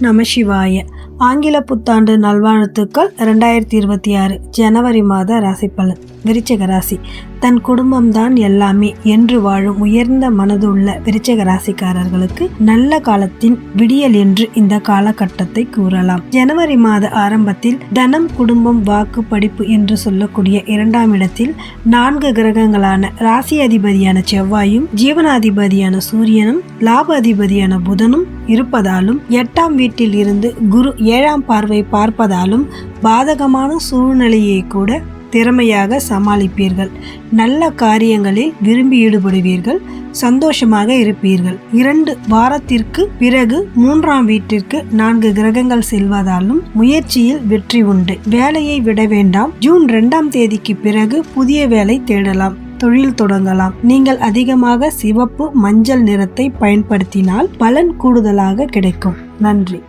நமசிவாய. ஆங்கில புத்தாண்டு நல்வாழ்த்துக்கள். 2026 ஜனவரி மாத ராசி பலன். விருச்சிக ராசி. தன் குடும்பம்தான் எல்லாமே என்று வாழும் உயர்ந்த மனதுள்ள விருச்சிக ராசிக்காரர்களுக்கு நல்ல காலத்தின் விடியல் என்று இந்த காலகட்டத்தை கூறலாம். ஜனவரி மாத ஆரம்பத்தில் தனம், குடும்பம், வாக்கு, படிப்பு என்று சொல்லக்கூடிய 2ஆம் இடத்தில் 4 கிரகங்களான ராசி அதிபதியான செவ்வாயும், ஜீவனாதிபதியான சூரியனும், லாப அதிபதியான புதனும் இருப்பதாலும் 8ஆம் வீட்டில் இருந்து குரு 7ஆம் பார்வை பார்ப்பதாலும் பாதகமான சூழ்நிலையை கூட திறமையாக சமாளிப்பீர்கள். நல்ல காரியங்களில் விரும்பி ஈடுபடுவீர்கள். சந்தோஷமாக இருப்பீர்கள். 2 வாரத்திற்கு பிறகு 3ஆம் வீட்டிற்கு 4 கிரகங்கள் செல்வதாலும் முயற்சியில் வெற்றி உண்டு. வேலையை விட வேண்டாம். ஜூன் 2ஆம் தேதிக்கு பிறகு புதிய வேலை தேடலாம். தொழில் தொடங்கலாம். நீங்கள் அதிகமாக சிவப்பு, மஞ்சள் நிறத்தை பயன்படுத்தினால் பலன் கூடுதலாக கிடைக்கும். நன்றி.